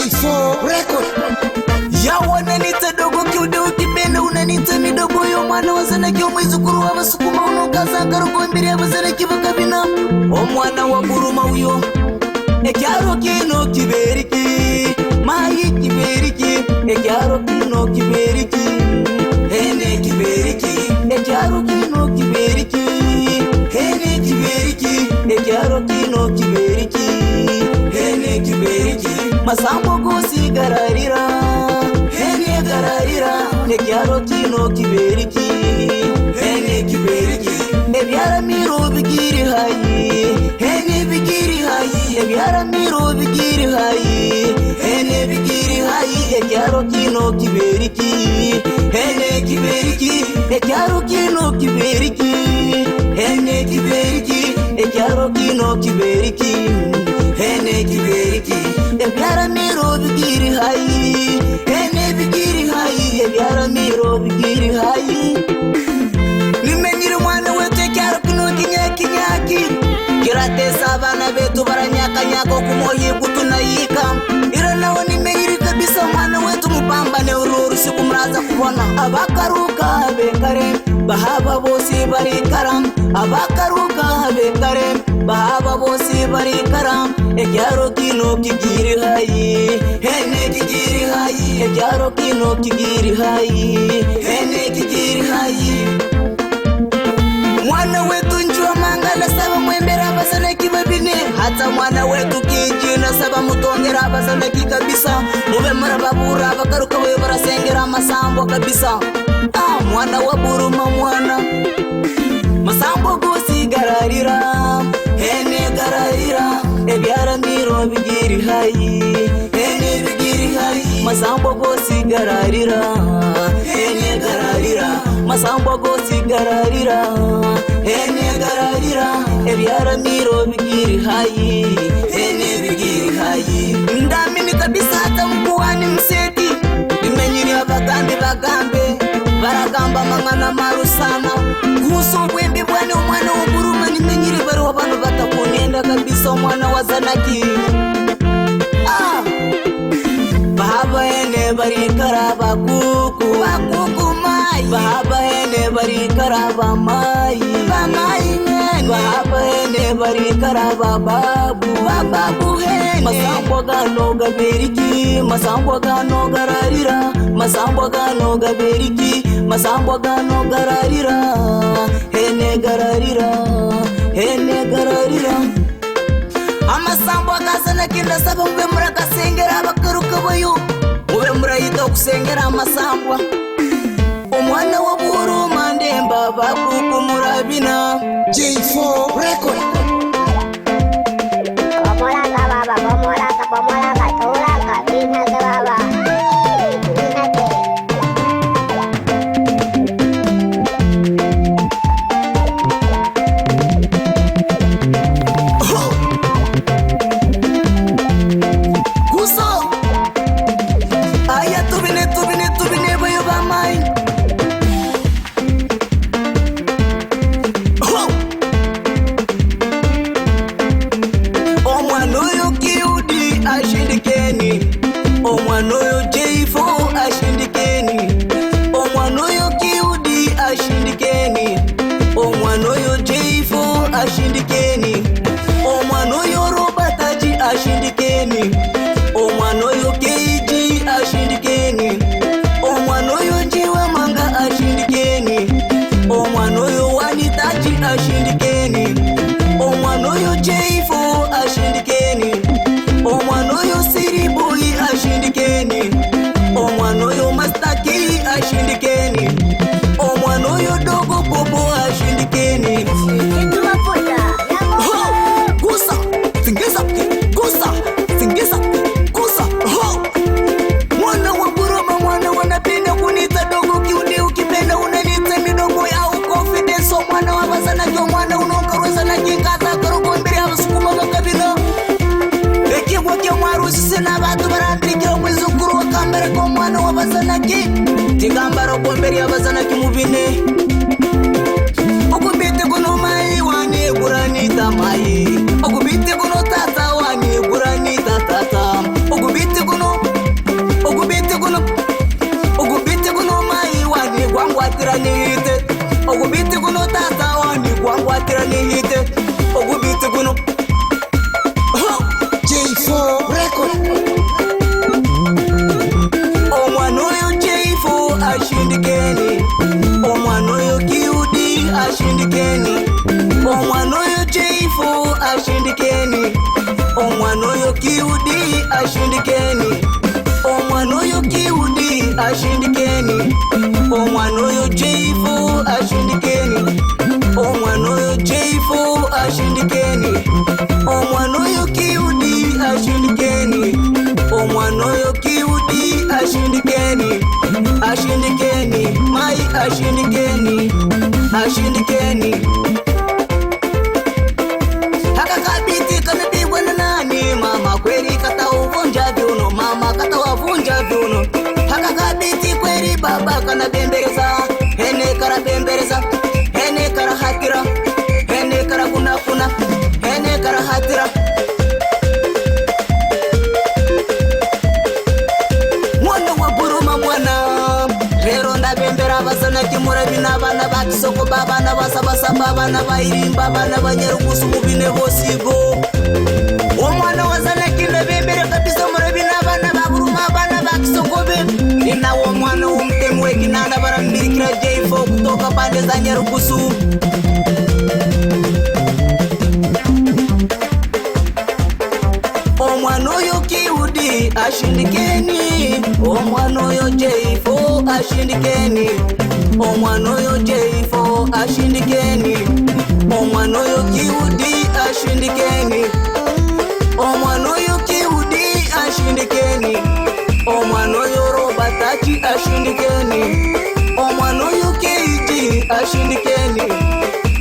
J4 Record. Ya wananita dogo kiude ukipenda unanita midogo yo mwana wazana kyo mwizukuru wa basukuma unokaza karuko mbiri ya bazana kivuka bina o mwana wa buruma uyo ekyaro kino kiberiki mayi kiberiki ekyaro kino kiberiki hene kiberiki ekyaro kino kiberiki hene kiberiki ekyaro kino kiberiki hene kiberiki masambo gusigararira hene gararira ekyaro kino kiberiki hene kiberiki ebyara miro bigiri hayi hene bigiri hayi ebyara miro bigiri hayi hene bigiri hayi ekyaro kino kiberiki hene kiberiki ekyaro kino kiberiki hene kiberiki ekyaro kino kiberiki hene kiberiki ebyara miro bigiri hayi hene bigiri hayi ebyara miro bigiri hayi nimenyire mwana wetu ekyaro kino kinyaki kiratesa abana betu baranyakanyako kumoyi kutunayika ira nawo nimenyire kabisa mwana wetu mupambane ururu siku muraza kubona abakaruka bekare bahaba bose barikara abakaruka bekare bahaba bose barikara ekyaro kino kigiri hayi hene kigiri hayi ekyaro kino kigiri hayi hene kigiri hayi mwana wetu njua mangala saba mwembera basana kibabine hata mwana wetu kijina saba mutongera basana kikabisa mube marababura bakaruka we barasengera masambo kabisa mwana wa buruma mwana masambo gusigararira hene gararira ebyara miro bigiri hayi hene bigiri hayi masambo gusigararira hene gararira masambo gusigararira hene gararira ebyara miro bigiri hayi hene bigiri hayi ndamini kabisa hata mkuwani mseti nimenyiri abagambe baragamba mangana maru sana kuhusu bwembe bwane umwana w'uburuma nimenyiri bari w'abantu batakunenda kabisa umwana wa zanaki bahaba hene barikara bakuku mai bahaba hene barikara bamayi bahaba hene barikara bababu hene masambo gano gaberiki masambo gano gararira masambo gano gaberiki masambo gano gararira hene gararira hene gararira amasambo gazana kinda saba mbe muraka sengera bakaruka bayo mube murayita kusengera amasambo umwana wa buruma ndemba bakuku murabina J4 Record. Bomolaka, tolaka, binhake baba. Kuso aya tubine bayo bamai omwanoyo kiudi ashindikeni omwanoyo J4 ashindikeni omwanoyo kiudi ashindikeni omwanoyo J4 ashindikeni omwanoyo robataji ashindikeni omwanoyo keiji ashindikeni omwanoyo jiwa manga ashindikeni omwanoyo wanitaji ashindikeni omwanoyo J4 ashindikeni omwanoyo siriboyi ashindikeni omwanoyo mastaki ashindikeni omwanoyo dogo popo ashindikeni gusa singeza gusa singeza gusa mwana wa buruma mwana wanapenda kunita dogo kiude ukipenda unanita midogo ya confidence mwana wa bazana kyo mwana unokarweza na kingaza karuko mbere abasukuma bakabina ekibwa kyo mwarusi sina batu barandikira mwizukuru wa kambere ko mwana wa bazana ki tigambaro ko mbere abazana kimubine okubite kono mai wane buranita mai okubite kono tata wane buranita tata okubite kono oyo kiudi ashindikeni, omwana oyo kiudi ashindikeni, omwana oyo jeifu ashindikeni, omwana oyo jeifu ashindikeni, omwana oyo kiudi ashindikeni, omwana oyo kiudi ashindikeni, ashindikeni mai ashindikeni, ashindikeni. Haka kabiti kamepigwa na nani mama, kweli kata uvunja viuno mama, kata wavunja viuno. Haka kabiti kweli baba kana bembeleza, hene kara bembeleza, hene kara hatira, hene kara kuna kuna, hene kara hatira. Mwana wa buruma mwana, rero ndabembera basana kimura bina bana bakisoko babana basabasa babana bairimba bana banyerugusu mubine bosigo. Omwana wazana kinde bembere kabisa mura bina bana baburuma bana bakisoko be. Nina wo mwana umtemwe kinanda barambirikira jeifo kutoka pande za Nyarugusu. Omwana oyo kiudi ashindikeni, omwana oyo jeifo ashindikeni, omwana oyo jeifo ashindikeni, omwana oyo kiudi ashindikeni, omwana oyo kiudi ashindikeni, omwana oyo robatachi ashindikeni, omwana oyo keiji ashindikeni,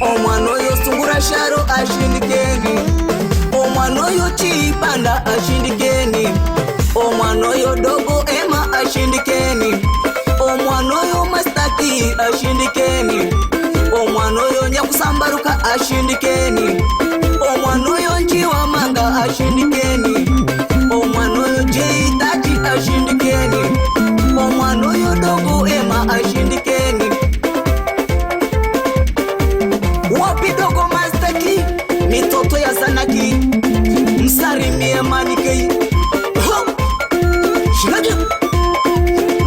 omwana oyo sungura sharo ashindikeni, omwana oyo chipanda ashindikeni, omwana oyo dogo ema ashindikeni, omwana oyo mastaki ashindikeni, omwana oyo nyakusambaruka ashindikeni, omwana oyo njiwa manga ashindikeni, omwana oyo jeitaji ashindikeni, omwana oyo dogo ema ashindikeni. Wapi dogo mastaki mitoto ya Zanaki msarimie manikei shinaji.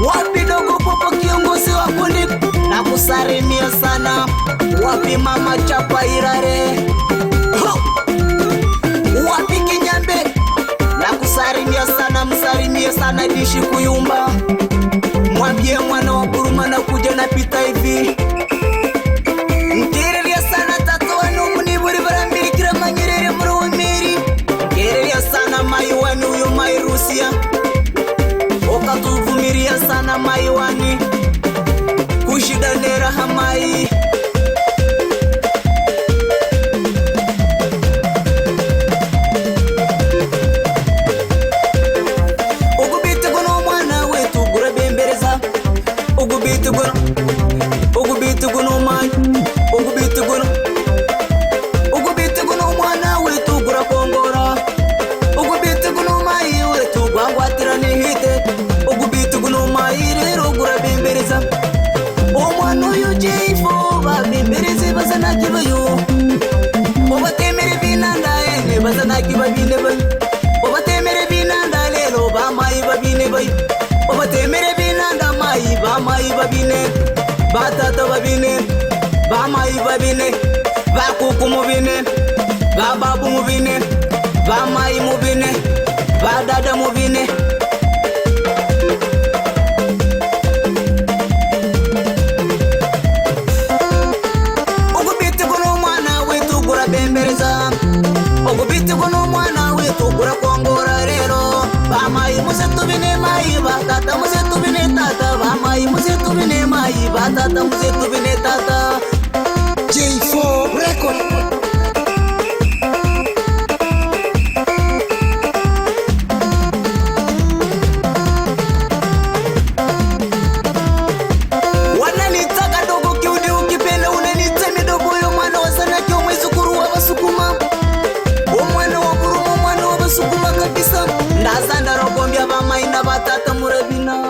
Wapi dogo popo kiongozi wa kundi na kusarimia sana. Wapi mama chapa irare, wapi kinyambe na kusarimia sana, msarimie sana dishi kuyumba. Mwambie mwana wa buruma na kuja na pita hivi. Nkirelia sana tatu wanu muniburi barambirikira manyerere muruwimiri. Nkirelia sana maiwani uyo mairusia, okatuvumiria sana maiwani kushidanera hamai. Ugubite gono mwana wetu gura bembereza, ugubite gono, ugubite gono mai, ugubite gono, ugubite gono mwana wetu gura kongora, ugubite gono mai wetu gwangwatira nihite, ugubite gono mai rero gura bembereza. Omwana oyo jeifo babembereze bazanaki bayo, obatemere binanda ene bazanaki babine bayo, obatemere binanda lelo bamai babine bayo, obatemere binanda mai bamai babine, batata babine, bamai babine, bakuku mubine, bababu mubine, bamai mubine, badada mubine. Ugubite gono mwana wetu gura bembereza, ugubite gono mwana wetu gura kongora rero. Bamai muse tubine mai batata muse tubine tata, bamai muse tubine mai batata muse tubine tata. J4 Record. Wananitaka dogo kiudi, ukipenda unanita midogo yo mwana wa Zanaki omwezukuru wa Basukuma, omwana wa Buruma omwana wa Basukuma kabisa. Ndazanda rogombya bamai na batata murabina.